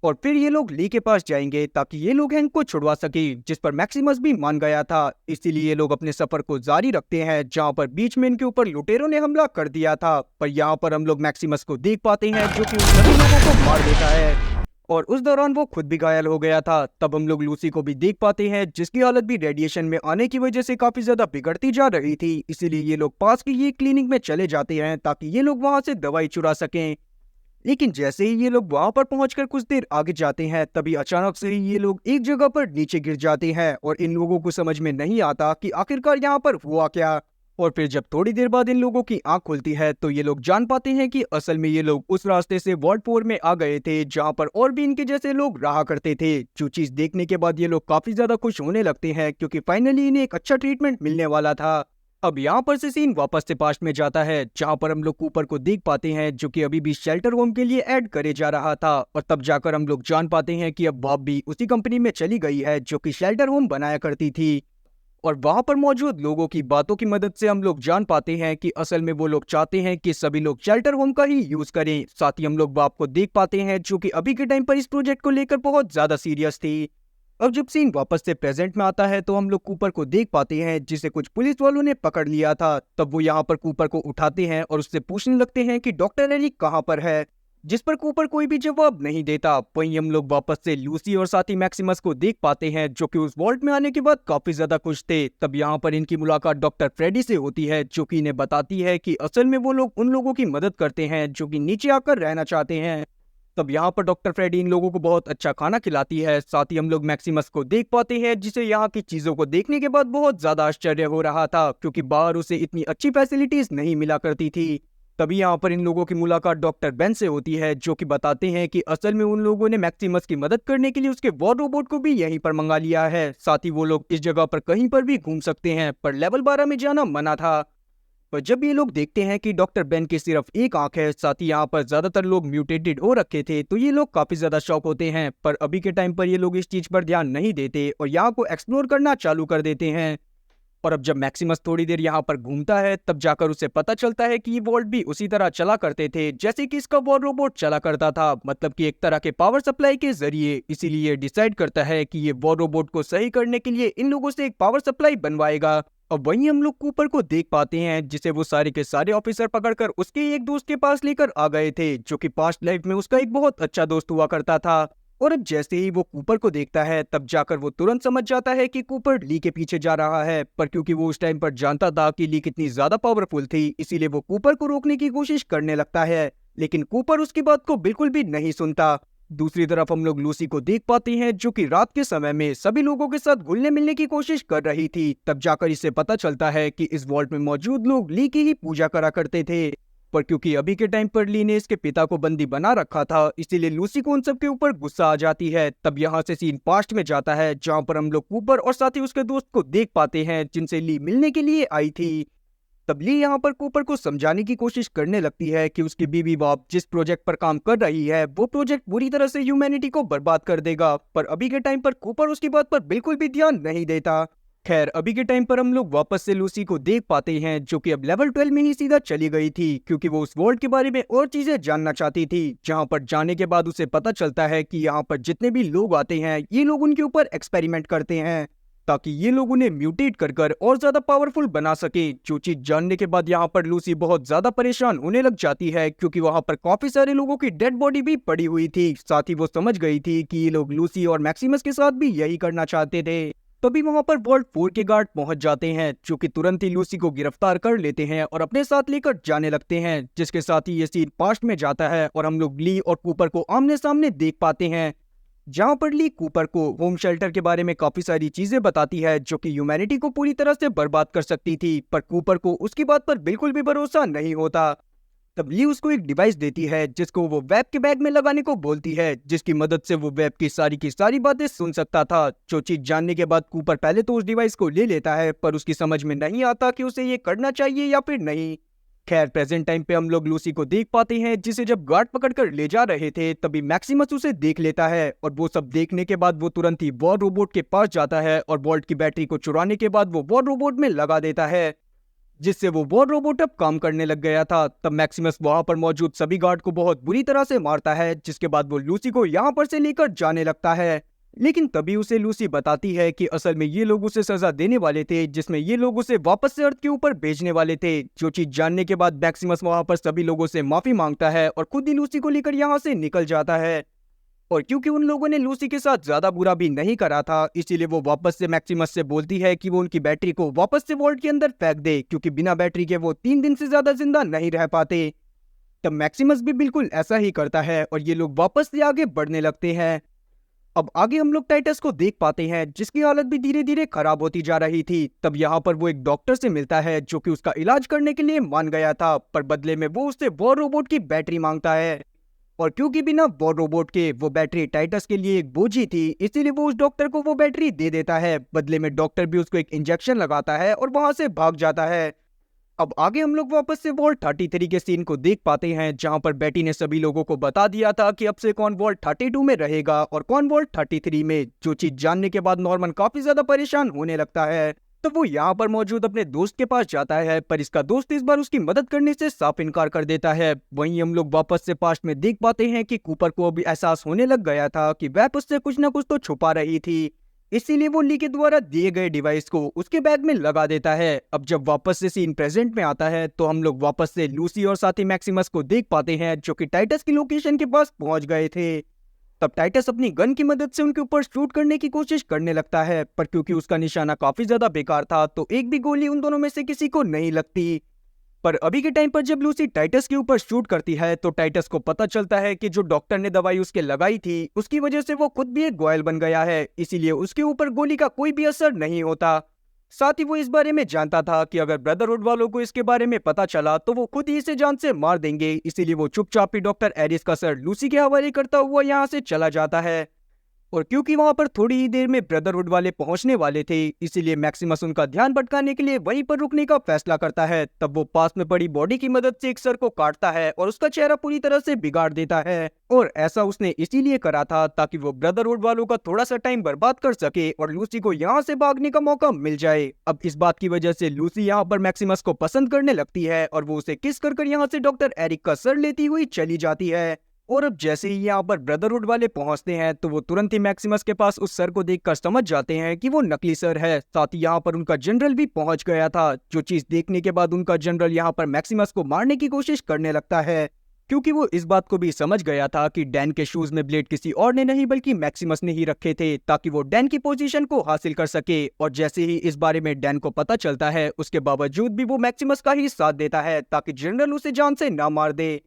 और फिर ये लोग ली के पास जाएंगे ताकि ये लोग हैंक को छुड़वा सके, जिस पर मैक्सिमस भी मान गया था। इसीलिए ये लोग अपने सफर को जारी रखते हैं जहां पर बीच में इनके ऊपर लुटेरों ने हमला कर दिया था। पर यहाँ पर हम लोग मैक्सिमस को देख पाते हैं जो कि उन सभी लोगों को मार देता है और उस दौरान वो खुद भी घायल हो गया था। तब हम लोग लूसी को भी देख पाते हैं जिसकी हालत भी रेडिएशन में आने की वजह से काफी ज्यादा बिगड़ती जा रही थी, इसीलिए ये लोग पास की ये क्लिनिक में चले जाते हैं ताकि ये लोग वहां से दवाई चुरा सकें। लेकिन जैसे ही ये लोग वहां पर पहुंचकर कुछ देर आगे जाते हैं तभी अचानक से ही ये लोग एक जगह पर नीचे गिर जाते हैं और इन लोगों को समझ में नहीं आता कि आखिरकार यहाँ पर हुआ क्या। और फिर जब थोड़ी देर बाद इन लोगों की आंख खुलती है तो ये लोग जान पाते हैं कि असल में ये लोग उस रास्ते से वार्ड 4 में आ गए थे जहां पर और भी इनके जैसे लोग रहा करते थे। जो चीज देखने के बाद ये लोग काफी ज्यादा खुश होने लगते हैं क्योंकि फाइनली इन्हें एक अच्छा ट्रीटमेंट मिलने वाला था। अब यहाँ पर से सीन वापस से पास्ट में जाता है जहाँ पर हम लोग कूपर को देख पाते हैं जो कि अभी भी शेल्टर होम के लिए ऐड करे जा रहा था, और तब जाकर हम लोग जान पाते हैं कि अब बॉब भी उसी कंपनी में चली गई है जो कि शेल्टर होम बनाया करती थी। और वहां पर मौजूद लोगों की बातों की मदद से हम लोग जान पाते हैं कि असल में वो लोग चाहते हैं कि सभी लोग शेल्टर होम का ही यूज करें। साथ ही हम लोग बाप को देख पाते हैं जो कि अभी के टाइम पर इस प्रोजेक्ट को लेकर बहुत ज्यादा सीरियस थी। अब जब सीन वापस से प्रेजेंट में आता है तो हम लोग कूपर को देख पाते हैं जिसे कुछ पुलिस वालों ने पकड़ लिया था। तब वो यहाँ पर कूपर को उठाते हैं और उससे पूछने लगते हैं कि डॉक्टर एरिक कहाँ पर है, जिस पर कूपर कोई भी जवाब नहीं देता। वहीं हम लोग वापस से लूसी और साथी मैक्सिमस को देख पाते हैं जो कि उस वॉल्ट में आने के बाद काफी ज्यादा खुश थे। तब यहाँ पर इनकी मुलाकात डॉक्टर फ्रेडी से होती है जो कि इन्हें बताती है कि असल में वो लोग उन लोगों की मदद करते हैं जो कि नीचे आकर रहना चाहते हैं। तब यहाँ पर डॉक्टर फ्रेडी इन लोगों को बहुत अच्छा खाना खिलाती है। साथ ही हम लोग मैक्सिमस को देख पाते हैं जिसे यहाँ की चीजों को देखने के बाद बहुत ज्यादा आश्चर्य हो रहा था क्योंकि बाहर उसे इतनी अच्छी फैसिलिटीज नहीं मिला करती थी। तभी यहाँ पर इन लोगों की मुलाकात डॉक्टर बेन से होती है जो कि बताते हैं कि असल में उन लोगों ने मैक्सिमस की मदद करने के लिए उसके वॉर रोबोट को भी यहीं पर मंगा लिया है। साथ ही वो लोग इस जगह पर कहीं पर भी घूम सकते हैं पर लेवल 12 में जाना मना था। पर जब ये लोग देखते हैं कि डॉक्टर बेन की सिर्फ एक आंख है, साथ ही यहाँ पर ज्यादातर लोग म्यूटेटेड हो रखे थे, तो ये लोग काफी ज्यादा शॉक होते हैं। पर अभी के टाइम पर ये लोग इस चीज पर ध्यान नहीं देते और यहाँ को एक्सप्लोर करना चालू कर देते हैं। और अब जब मैक्सिमस थोड़ी देर यहाँ पर घूमता है, तब जाकर उसे पता चलता है कि ये वॉल्ट भी उसी तरह चला करते थे जैसे कि इसका वॉर रोबोट चला करता था, मतलब कि एक तरह के पावर सप्लाई के जरिए। इसीलिए ये डिसाइड करता है कि ये वॉर रोबोट को सही करने के लिए इन लोगों से एक पावर सप्लाई बनवाएगा। अब वहीं हम लोग कूपर को देख पाते हैं, जिसे वो सारे के सारे ऑफिसर पकड़कर उसके एक दोस्त के पास लेकर आ गए थे, जो कि पास्ट लाइफ में उसका एक बहुत अच्छा दोस्त हुआ करता था। और अब जैसे ही वो कूपर को देखता है, तब जाकर वो तुरंत समझ जाता है कि कूपर ली के पीछे जा रहा है। पर क्योंकि वो उस टाइम पर जानता था कि ली कितनी ज्यादा पावरफुल थी, इसीलिए वो कूपर को रोकने की कोशिश करने लगता है, लेकिन कूपर उसकी बात को बिल्कुल भी नहीं सुनता। दूसरी तरफ हम लोग लूसी को देख पाते हैं, जो कि रात के समय में सभी लोगों के साथ घुलने मिलने की कोशिश कर रही थी। तब जाकर इसे पता चलता है कि इस वॉल्ट में मौजूद लोग ली की ही पूजा करा करते थे। पर क्योंकि अभी के टाइम पर ली ने इसके पिता को बंदी बना रखा था, इसीलिए लूसी को उन सब के ऊपर गुस्सा आ जाती है। तब यहाँ से सीन पास्ट में जाता है, जहाँ पर हम लोग कूपर और साथ ही उसके दोस्त को देख पाते हैं, जिनसे ली मिलने के लिए आई थी। तब ली यहाँ पर कूपर को समझाने की कोशिश करने लगती है कि उसकी बीवी बाप जिस प्रोजेक्ट पर काम कर रही है, वो प्रोजेक्ट बुरी तरह से ह्यूमैनिटी को बर्बाद कर देगा। पर अभी के टाइम पर कूपर उसकी बात पर बिल्कुल भी ध्यान नहीं देता। खैर, अभी के टाइम पर हम लोग वापस से लूसी को देख पाते हैं, जो कि अब लेवल 12 में ही सीधा चली गई थी, क्योंकि वो उस वर्ल्ड के बारे में और चीजें जानना चाहती थी। जहां पर जाने के बाद उसे पता चलता है कि यहाँ पर जितने भी लोग आते हैं, ये लोग उनके ऊपर एक्सपेरिमेंट करते हैं ताकि ये लोग उन्हें म्यूटेट कर कर और ज्यादा पावरफुल बना सके। जो चीज जानने के बाद यहाँ पर लूसी बहुत ज्यादा परेशान होने लग जाती है, क्योंकि वहां पर काफी सारे लोगों की डेड बॉडी भी पड़ी हुई थी। साथ ही वो समझ गई थी कि ये लोग लूसी और मैक्सिमस के साथ भी यही करना चाहते थे। तभी वहां पर वॉल्ट 4 के गार्ड पहुंच जाते हैं, जो कि तुरंत ही लूसी को गिरफ्तार कर लेते हैं और अपने साथ लेकर जाने लगते हैं। जिसके साथ ही ये सीन पास्ट में जाता है और हम लोग ली और कूपर को आमने सामने देख पाते हैं, जहां पर ली कूपर को होम शेल्टर के बारे में काफी सारी चीजें बताती है, जो कि ह्यूमैनिटी को पूरी तरह से बर्बाद कर सकती थी। पर कूपर को उसकी बात पर बिल्कुल भी भरोसा नहीं होता। तब ली उसको एक डिवाइस देती है, जिसको वो वेब के बैग में लगाने को बोलती है, जिसकी मदद से वो वेब की सारी बातें सुन सकता था। जो चीज जानने के बाद कूपर पहले तो उस डिवाइस को ले लेता है, पर उसकी समझ में नहीं आता कि उसे ये करना चाहिए या फिर नहीं। खैर, प्रेजेंट टाइम पे हम लोग लूसी को देख पाते हैं, जिसे जब गार्ड पकड़कर ले जा रहे थे, तभी मैक्सिमस उसे देख लेता है। और वो सब देखने के बाद वो तुरंत ही वॉर रोबोट के पास जाता है और वॉल्ट की बैटरी को चुराने के बाद वो वॉर रोबोट में लगा देता है, जिससे वो वॉर रोबोट अब काम करने लग गया था। तब मैक्सिमस वहां पर मौजूद सभी गार्ड को बहुत बुरी तरह से मारता है, जिसके बाद वो लूसी को यहाँ पर से लेकर जाने लगता है। लेकिन तभी उसे लूसी बताती है कि असल में ये लोग उसे सजा देने वाले थे, जिसमें ये लोग उसे वापस से अर्थ के ऊपर भेजने वाले थे। जो चीज जानने के बाद मैक्सिमस वहां पर सभी लोगों से माफी मांगता है और खुद ही लूसी को लेकर यहाँ से निकल जाता है। और क्योंकि उन लोगों ने लूसी के साथ ज्यादा बुरा भी नहीं करा था, इसीलिए वो वापस से मैक्सिमस से बोलती है कि वो उनकी बैटरी को वापस से वॉल्ट के अंदर फेंक दे, क्योंकि बिना बैटरी के वो 3 दिन से ज्यादा जिंदा नहीं रह पाते। तब मैक्सिमस भी बिल्कुल ऐसा ही करता है और ये लोग वापस से आगे बढ़ने लगते हैं। अब आगे हम लोग टाइटस को देख पाते हैं, जिसकी हालत भी धीरे धीरे खराब होती जा रही थी। तब यहाँ पर वो एक डॉक्टर से मिलता है, जो कि उसका इलाज करने के लिए मान गया था, पर बदले में वो उससे वॉर रोबोट की बैटरी मांगता है। और क्योंकि बिना वॉर रोबोट के वो बैटरी टाइटस के लिए एक बोझी थी, इसीलिए वो उस डॉक्टर को वो बैटरी दे देता है। बदले में डॉक्टर भी उसको एक इंजेक्शन लगाता है और वहां से भाग जाता है। अब आगे हम लोग वापस से वॉल्ट 33 के सीन को देख पाते हैं, जहां पर बेटी ने सभी लोगों को बता दिया था कि अब से कौन वॉल्ट 32 में रहेगा और कौन वॉल्ट 33 में। जो चीज जानने के बाद नॉर्मन काफी ज्यादा परेशान होने लगता है। तो वो यहाँ पर मौजूद अपने दोस्त के पास जाता है, पर इसका दोस्त इस बार उसकी मदद करने से साफ इनकार कर देता है। वहीं हम लोग वापस से पास्ट में देख पाते हैं कि कूपर को अभी एहसास होने लग गया था कि वेब उससे कुछ न कुछ तो छुपा रही थी, इसीलिए वो ली के द्वारा दिए गए डिवाइस को उसके बैग में लगा देता है। अब जब वापस से सीन प्रेजेंट में आता है, तो हम लोग वापस से लूसी और साथी मैक्सिमस को देख पाते हैं, जो कि टाइटस की लोकेशन के पास पहुंच गए थे। तब टाइटस अपनी गन की मदद से उनके ऊपर शूट करने की कोशिश करने लगता है, पर क्योंकि उसका निशाना काफी ज्यादा बेकार था, तो एक भी गोली उन दोनों में से किसी को नहीं लगती। पर अभी के टाइम पर जब लूसी टाइटस के ऊपर शूट करती है, तो टाइटस को पता चलता है कि जो डॉक्टर ने दवाई उसके लगाई थी, उसकी वजह से वो खुद भी एक गोयल बन गया है, इसीलिए उसके ऊपर गोली का कोई भी असर नहीं होता। साथ ही वो इस बारे में जानता था कि अगर ब्रदरहुड वालों को इसके बारे में पता चला, तो वो खुद ही इसे जान से मार देंगे, इसीलिए वो चुपचाप ही डॉक्टर एरिस का सर लूसी के हवाले करता हुआ यहाँ से चला जाता है। और क्योंकि वहां पर थोड़ी ही देर में ब्रदरहुड वाले पहुंचने वाले थे, इसीलिए मैक्सिमस उनका ध्यान भटकाने के लिए वहीं पर रुकने का फैसला करता है। तब वो पास में पड़ी बॉडी की मदद से एक सर को काटता है और उसका चेहरा पूरी तरह से बिगाड़ देता है। और ऐसा उसने इसीलिए करा था ताकि वो ब्रदरहुड वालों का थोड़ा सा टाइम बर्बाद कर सके और लूसी को यहाँ से भागने का मौका मिल जाए। अब इस बात की वजह से लूसी यहाँ पर मैक्सिमस को पसंद करने लगती है और वो उसे किस कर यहाँ से डॉक्टर एरिक का सर लेती हुई चली जाती है। और अब जैसे ही यहाँ पर ब्रदरहुड वाले पहुंचते हैं तो वो तुरंत ही मैक्सिमस के पास उस सर को देखकर समझ जाते हैं कि वो नकली सर है। साथ ही यहाँ पर उनका जनरल भी पहुंच गया था, जो चीज देखने के बाद उनका जनरल यहाँ पर मैक्सिमस को मारने की कोशिश करने लगता है, क्योंकि वो इस बात को भी समझ गया था कि डैन के शूज में ब्लेड किसी और ने नहीं बल्कि मैक्सिमस ने ही रखे थे ताकि वो डैन की पोजीशन को हासिल कर सके। और जैसे ही इस बारे में डैन को पता चलता है, उसके बावजूद भी वो मैक्सिमस का ही साथ देता है ताकि जनरल उसे जान से ना मार दे।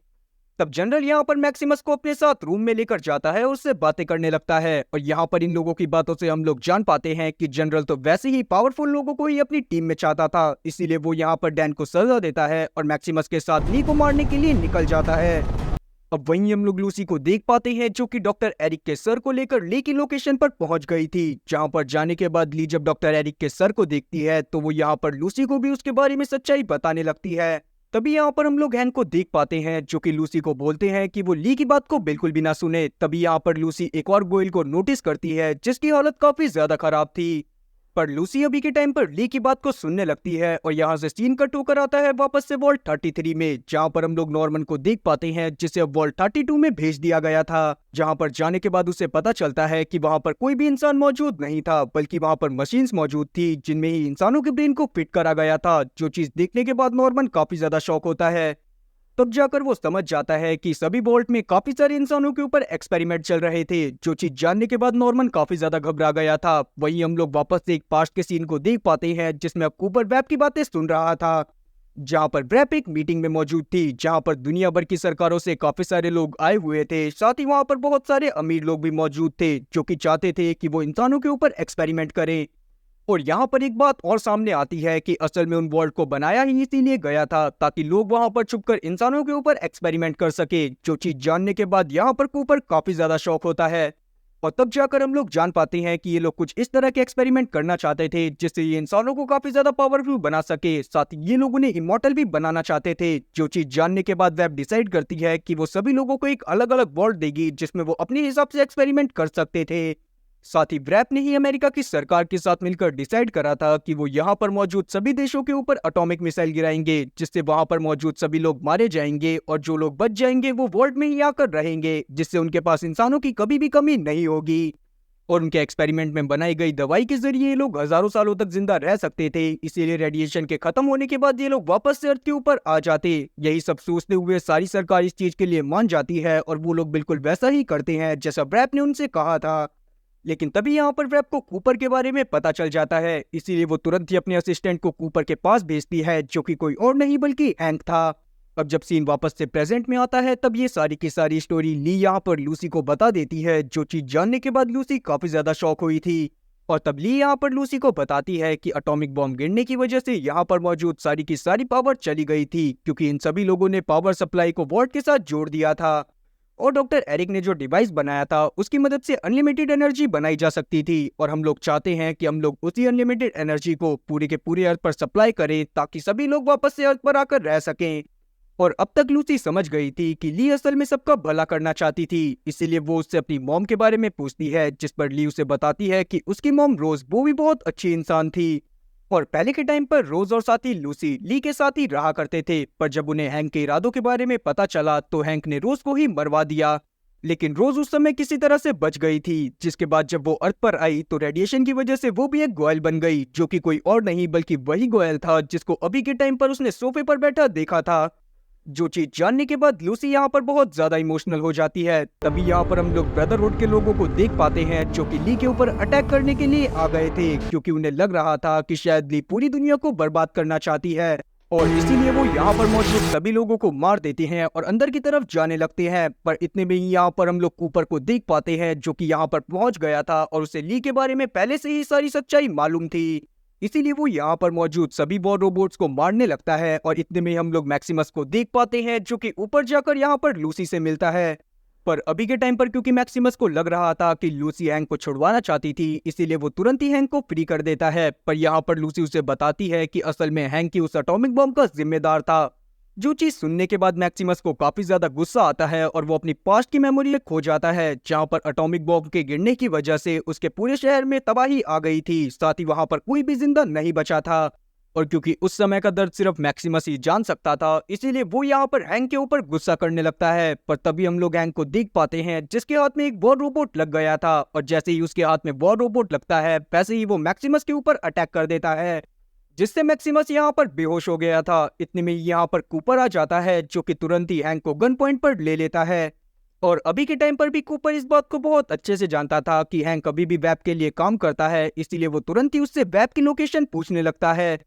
तब जनरल यहाँ पर मैक्सिमस को अपने साथ रूम में लेकर जाता है और उससे बातें करने लगता है। और यहाँ पर इन लोगों की बातों से हम लोग जान पाते हैं कि जनरल तो वैसे ही पावरफुल लोगों को ही अपनी टीम में चाहता था, इसीलिए वो यहाँ पर डैन को सजा देता है और मैक्सिमस के साथ ली को मारने के लिए निकल जाता है। अब वहीं हम लोग लूसी को देख पाते हैं, जो कि डॉक्टर एरिक के सर को लेकर ली की लोकेशन पर पहुंच गई थी। जहां पर जाने के बाद ली जब डॉक्टर एरिक के सर को देखती है तो वो यहाँ पर लूसी को भी उसके बारे में सच्चाई बताने लगती है। तभी यहाँ पर हम लोग हैंक को देख पाते हैं, जो कि लूसी को बोलते हैं कि वो ली की बात को बिल्कुल भी ना सुने। तभी यहाँ पर लूसी एक और गोयल को नोटिस करती है जिसकी हालत काफी ज्यादा खराब थी। पर लूसी अभी के टाइम पर ली की बात को सुनने लगती है और यहाँ से सीन कट होकर आता है वापस से वॉल्ट 33 में, जहाँ पर हम लोग नॉर्मन को देख पाते हैं जिसे अब वॉल्ट 32 में भेज दिया गया था। जहाँ पर जाने के बाद उसे पता चलता है कि वहाँ पर कोई भी इंसान मौजूद नहीं था, बल्कि वहाँ पर मशीन्स मौजूद थी जिनमें ही इंसानों के ब्रेन को फिट करा गया था। जो चीज देखने के बाद नॉर्मन काफी ज्यादा शॉक होता है। तब जाकर वो समझ जाता है कि सभी वॉल्ट में काफी सारे इंसानों के ऊपर एक्सपेरिमेंट चल रहे थे। जो चीज जानने के बाद नॉर्मन काफी ज्यादा घबरा गया था। वहीं हम लोग वापस से एक पास्ट के सीन को देख पाते हैं जिसमें अब कूपर वेब की बातें सुन रहा था, जहां पर वेब एक मीटिंग में मौजूद थी, जहां पर दुनिया भर की सरकारों से काफी सारे लोग आए हुए थे। साथ ही वहां पर बहुत सारे अमीर लोग भी मौजूद थे जो कि चाहते थे कि वो इंसानों के ऊपर एक्सपेरिमेंट करें। और यहाँ पर एक बात और सामने आती है कि असल में उन वर्ल्ड को बनाया ही इसीलिए गया था ताकि लोग वहां पर छुपकर इंसानों के ऊपर एक्सपेरिमेंट कर सके। जो चीज जानने के बाद यहाँ पर कूपर काफी ज्यादा शौक होता है। और तब जाकर हम लोग जान पाते हैं कि ये लोग कुछ इस तरह के एक्सपेरिमेंट करना चाहते थे जिससे ये इंसानों को काफी ज्यादा पावरफुल बना सके। साथ ही ये लोग उन्हें इमॉर्टल भी बनाना चाहते थे। जो चीज जानने के बाद वेब डिसाइड करती है कि वो सभी लोगों को एक अलग अलग वर्ल्ड देगी जिसमें वो अपने हिसाब से एक्सपेरिमेंट कर सकते थे। साथ ही ब्रैप ने ही अमेरिका की सरकार के साथ मिलकर डिसाइड करा था कि वो यहाँ पर मौजूद सभी देशों के ऊपर एटॉमिक मिसाइल गिराएंगे, जिससे वहां पर मौजूद सभी लोग मारे जाएंगे और जो लोग बच जाएंगे वो वर्ल्ड में ही आकर रहेंगे, जिससे उनके पास इंसानों की कभी भी कमी नहीं होगी। और उनके एक्सपेरिमेंट में बनाई गई दवाई के जरिए ये लोग हजारों सालों तक जिंदा रह सकते थे। इसीलिए रेडिएशन के खत्म होने के बाद ये लोग वापस से अर्थ के ऊपर आ जाते। यही सब सोचते हुए सारी सरकार इस चीज के लिए मान जाती है और वो लोग बिल्कुल वैसा ही करते हैं जैसा ब्रैप ने उनसे कहा था। लेकिन तभी यहाँ पर ब्रैप को कूपर के बारे में पता चल जाता है, इसीलिए वो तुरंत ही अपने असिस्टेंट को कूपर के पास भेजती है, जो कि कोई और नहीं बल्कि हैंक था। अब जब सीन वापस से प्रेजेंट में आता है तब ये सारी की सारी स्टोरी ली यहाँ पर लूसी को बता देती है। जो चीज जानने के बाद लूसी काफी ज्यादा शॉक हुई थी। और तब ली यहाँ पर लूसी को बताती है कि एटॉमिक बॉम्ब गिरने की वजह से यहाँ पर मौजूद सारी की सारी पावर चली गई थी, क्योंकि इन सभी लोगों ने पावर सप्लाई को वॉल्ट के साथ जोड़ दिया था। और डॉक्टर एरिक ने जो डिवाइस बनाया था उसकी मदद से अनलिमिटेड एनर्जी बनाई जा सकती थी। और हम लोग चाहते हैं कि हम लोग उसी अनलिमिटेड एनर्जी को पूरे के पूरे अर्थ पर सप्लाई करें ताकि सभी लोग वापस से अर्थ पर आकर रह सकें। और अब तक लूसी समझ गई थी कि ली असल में सबका भला करना चाहती थी, इसीलिए वो उससे अपनी मॉम के बारे में पूछती है, जिस पर ली उसे बताती है कि उसकी मॉम रोज वो भी बहुत अच्छी इंसान थी। और पहले के टाइम पर रोज और साथी लूसी ली के साथ ही रहा करते थे, पर जब उन्हें हैंक के इरादों के बारे में पता चला तो हैंक ने रोज को ही मरवा दिया। लेकिन रोज उस समय किसी तरह से बच गई थी, जिसके बाद जब वो अर्थ पर आई तो रेडिएशन की वजह से वो भी एक गोयल बन गई, जो कि कोई और नहीं बल्कि वही गोयल था जिसको अभी के टाइम पर उसने सोफे पर बैठा देखा था। जो चीज जानने के बाद लूसी यहाँ पर बहुत ज्यादा इमोशनल हो जाती है। तभी यहाँ पर हम लोग ब्रदरहुड के लोगों को देख पाते हैं जो कि ली के ऊपर अटैक करने के लिए आ गए थे, क्योंकि उन्हें लग रहा था कि शायद ली पूरी दुनिया को बर्बाद करना चाहती है। और इसीलिए वो यहाँ पर मौजूद सभी लोगों को मार देते हैं और अंदर की तरफ जाने लगते हैं। पर इतने में ही यहाँ पर हम लोग कूपर को देख पाते हैं, जो कि यहाँ पर पहुंच गया था और उसे ली के बारे में पहले से ही सारी सच्चाई मालूम थी। इसीलिए वो यहाँ पर मौजूद सभी वॉर रोबोट्स को मारने लगता है। और इतने में हम लोग मैक्सिमस को देख पाते हैं, जो कि ऊपर जाकर यहाँ पर लूसी से मिलता है। पर अभी के टाइम पर क्योंकि मैक्सिमस को लग रहा था कि लूसी हैंक को छुड़वाना चाहती थी, इसीलिए वो तुरंत ही हैंक को फ्री कर देता है। पर यहाँ पर लूसी उसे बताती है कि असल में हैंक ही उस एटॉमिक बॉम्ब का जिम्मेदार था। जो चीज सुनने के बाद मैक्सिमस को काफी ज्यादा गुस्सा आता है और वो अपनी पास्ट की मेमोरी में खो जाता है, जहाँ पर एटॉमिक बॉम्ब के गिरने की वजह से उसके पूरे शहर में तबाही आ गई थी, साथ ही वहां पर कोई भी जिंदा नहीं बचा था। और क्योंकि उस समय का दर्द सिर्फ मैक्सिमस ही जान सकता था, इसीलिए वो यहाँ पर हैंक के ऊपर गुस्सा करने लगता है। पर तभी हम लोग हैंक को देख पाते हैं जिसके हाथ में एक वॉर रोबोट लग गया था, और जैसे ही उसके हाथ में वॉर रोबोट लगता है वैसे ही वो मैक्सिमस के ऊपर अटैक कर देता है, जिससे मैक्सिमस यहाँ पर बेहोश हो गया था। इतने में यहाँ पर कूपर आ जाता है, जो कि तुरंत ही हैंक को गन पॉइंट पर ले लेता है। और अभी के टाइम पर भी कूपर इस बात को बहुत अच्छे से जानता था कि हैंक अभी भी वेब के लिए काम करता है, इसीलिए वो तुरंत ही उससे वेब की लोकेशन पूछने लगता है।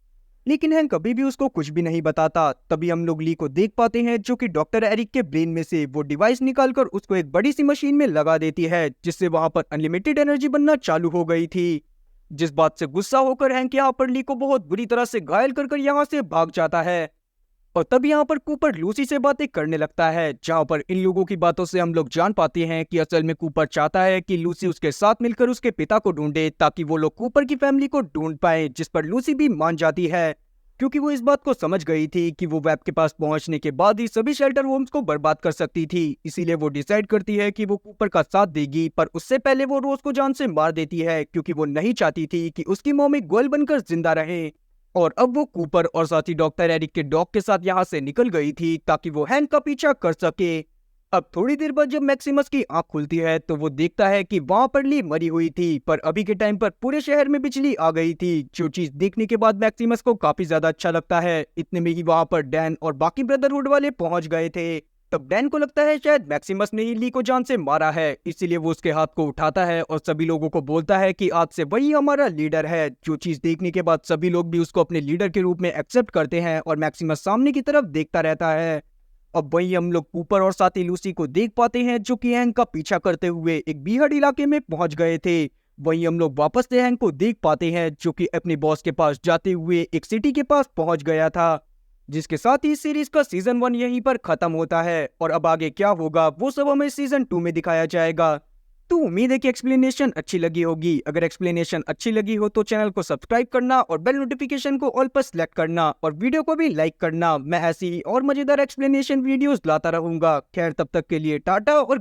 लेकिन हैंक कभी भी उसको कुछ भी नहीं बताता। तभी हम लोग ली को देख पाते हैं, जो कि डॉक्टर एरिक के ब्रेन में से वो डिवाइस निकालकर उसको एक बड़ी सी मशीन में लगा देती है, जिससे वहां पर अनलिमिटेड एनर्जी बनना चालू हो गई थी। जिस बात से गुस्सा होकर हैंक यहाँ पर ली को बहुत बुरी तरह से घायल कर यहाँ से भाग जाता है। और तब यहाँ पर कूपर लूसी से बातें करने लगता है, जहाँ पर इन लोगों की बातों से हम लोग जान पाते हैं कि असल में कूपर चाहता है कि लूसी उसके साथ मिलकर उसके पिता को ढूंढे, ताकि वो लोग कूपर की फैमिली को ढूंढ पाए, जिस पर लूसी भी मान जाती है, क्योंकि वो इस बात को समझ गई थी कि वो वेब के पास पहुंचने के बाद ही सभी शेल्टर होम्स को बर्बाद कर सकती थी। इसीलिए वो डिसाइड करती है कि वो कूपर का साथ देगी, पर उससे पहले वो रोज को जान से मार देती है, क्योंकि वो नहीं चाहती थी कि उसकी मॉम एक गर्ल बनकर जिंदा रहे। और अब वो कूपर और साथ ही डॉक्टर एरिक के डॉग के साथ यहाँ से निकल गई थी, ताकि वो हैंक का पीछा कर सके। अब थोड़ी देर बाद जब मैक्सिमस की आंख खुलती है तो वो देखता है कि वहां पर ली मरी हुई थी, पर अभी के टाइम पर पूरे शहर में बिजली आ गई थी। जो चीज देखने के बाद मैक्सिमस को काफी ज्यादा अच्छा लगता है। इतने में ही वहां पर डैन और बाकी ब्रदरहुड वाले पहुंच गए थे। तब डैन को लगता है शायद मैक्सिमस ने ही ली को जान से मारा है, इसीलिए वो उसके हाथ को उठाता है और सभी लोगों को बोलता है कि आज से वही हमारा लीडर है। जो चीज देखने के बाद सभी लोग भी उसको अपने लीडर के रूप में एक्सेप्ट करते हैं और मैक्सिमस सामने की तरफ देखता रहता है। अब वहीं हम लोग कूपर और साथी लूसी को देख पाते हैं, जो कि हैंक का पीछा करते हुए एक बीहड़ इलाके में पहुंच गए थे। वहीं हम लोग वापस से हैंक को देख पाते हैं, जो कि अपने बॉस के पास जाते हुए एक सिटी के पास पहुंच गया था। जिसके साथ ही सीरीज का सीजन 1 यहीं पर खत्म होता है, और अब आगे क्या होगा वो सब हमें सीजन 2 में दिखाया जाएगा। तो उम्मीद है कि एक्सप्लेनेशन अच्छी लगी होगी। अगर एक्सप्लेनेशन अच्छी लगी हो तो चैनल को सब्सक्राइब करना और बेल नोटिफिकेशन को ऑल पर सेलेक्ट करना, और वीडियो को भी लाइक करना। मैं ऐसी ही और मजेदार एक्सप्लेनेशन वीडियोस लाता रहूंगा। खैर, तब तक के लिए टाटा और